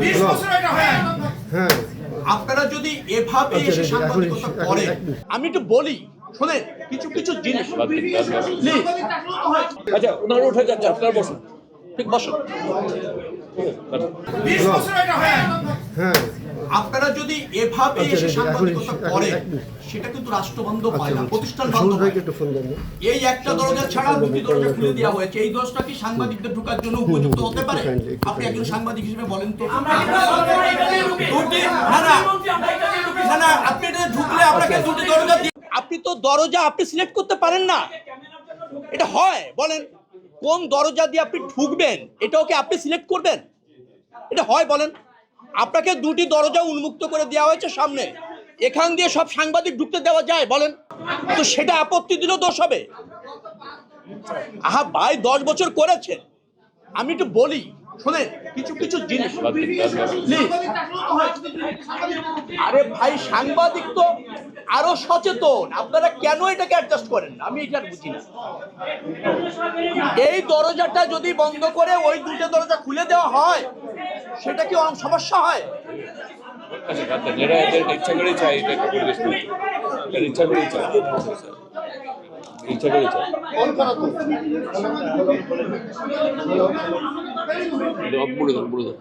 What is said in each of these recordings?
20 বছর এটা হয়। হ্যাঁ, আপনারা যদি এভাবে এসে সাংবাদিকতা করেন, আমি একটু বলি শোনেন কিছু কিছু জিনিস প্লিজ। আচ্ছা ওনারা উঠে যাচ্ছে, আপনারা বসুন। ঠিক বসুন। 20 বছর এটা হয়। হ্যাঁ, আপনারা যদি এভাবে এসে সাংবাদিকতা করেন, সেটা কিন্তু রাষ্ট্রবান্ধব হয় না, প্রতিষ্ঠান বান্ধব হয়। একটু ফোন দেন। এই একটা দরজা ছাড়া দুটি দরজা খুলে দেওয়া হয়েছে। এই দরজাটা কি সাংবাদিকদের ঢোকার জন্য উপযুক্ত হতে পারে? আপনি একজন সাংবাদিক হিসেবে বলেন তো। না না, আপনি এটা ঢুকলে আপনাকে দুটি দরজা দিয়ে, আপনি তো দরজা আপনি সিলেক্ট করতে পারেন না। এটা হয় বলেন, কোন দরজা দিয়ে আপনি ঢুকবেন এটাও কি আপনি সিলেক্ট করবেন? এটা হয় বলেন? আপনাকে দুটি দরজা উন্মুক্ত করে দেওয়া হয়েছে সামনে, এখান দিয়ে সব সাংবাদিক ঢুকতে দেওয়া যায় বলেন? তো সেটা আপত্তি দিলেও দোষ হবে? আহা ভাই, 10 বছর করেছেন। আমি একটু বলি শোনেন কিছু কিছু জিনিস প্লিজ। আরে ভাই, সাংবাদিক তো আরো সচেতন, আপনারা কেন এটাকে অ্যাডজাস্ট করেন না? আমি এটা বুঝি না। এই দরজাটা যদি বন্ধ করে ওই দুটো দরজা খুলে দেওয়া হয়, সেটা কি অনেক সমস্যা হয়? আচ্ছা যারা এদের ইচ্ছা করে চাই, এটা একটা পরিবেশ তৈরি, এদের ইচ্ছা করে চাই, ইচ্ছা করে চাই। বলে দেন, বলে দেন।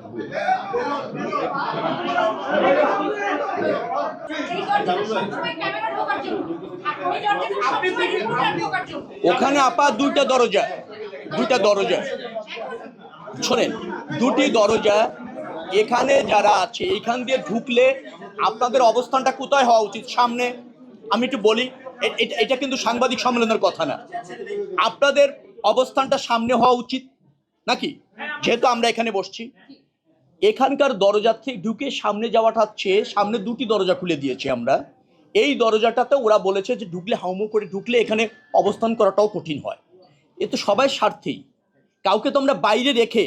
ওখানে আপা দুইটা দরজা শোনেন, দুটি দরজা। এখানে যারা আছে এখান দিয়ে ঢুকলে আপনাদের অবস্থানটা কোথায় হওয়া উচিত? সামনে। আমি একটু বলি, এটা কিন্তু সাংবাদিক সম্মেলনের কথা না। আপনাদের অবস্থানটা সামনে হওয়া উচিত নাকি? যেহেতু আমরা এখানে বসছি, এখানকার দরজা থেকে ঢুকে সামনে যাওয়াটা হচ্ছে, সামনে দুটি দরজা খুলে দিয়েছি আমরা। এই দরজাটাতে ওরা বলেছে যে ঢুকলে হাউমু করে ঢুকলে এখানে অবস্থান করাটাও কঠিন হয়। এ তো সবাই স্বার্থেই, কাউকে তোমরা বাইরে রেখে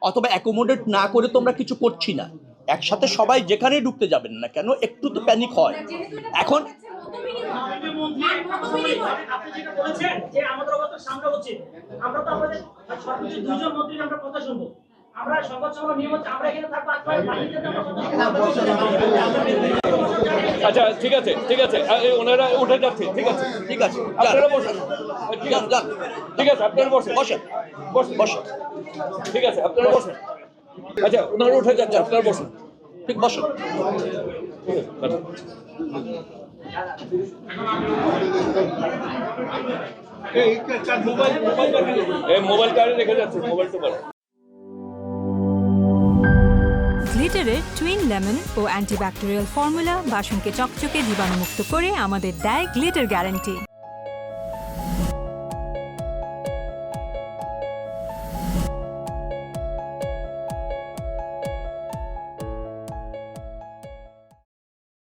অথবা অ্যাকোমোডেট না করে তোমরা কিছু করছি না। একসাথে সবাই যেখানেই ঢুকতে যাবেন না কেন, একটু তো প্যানিক হয়। এখন আপনি যেটা বলেছেন যে আমাদের অবস্থা সামনে হচ্ছে, আমরা তো আমাদের সর্বোচ্চ দুইজন মন্ত্রীর আমরা কথা শুনবো। আমরা সংবাদ সম্মেলন নিয়ম হচ্ছে আমরা এখানে থাকবো, আপনারা বাইরে যেতে আমরা কথা শুনবো। আচ্ছা ঠিক আছে, ঠিক আছে, ওনারা উঠে যাচ্ছে, ঠিক আছে, ঠিক আছে, আপনারা বসেন। যান যান, ঠিক আছে, আপনারা বসেন, বসেন বসেন, বসেন। ঠিক আছে, আপনারা বসেন। আচ্ছা ওনারা উঠে যাচ্ছে, আপনারা বসেন। ঠিক বসেন। মোবাইল কার্ডে রেখে যাচ্ছে, মোবাইল টোবাইল। গ্লিটারের টুইন লেমন ও অ্যান্টিব্যাকটেরিয়াল ফর্মুলা বাসনকে চকচকে জীবাণুমুক্ত করে আমাদের দেয় গ্লিটার গ্যারান্টি।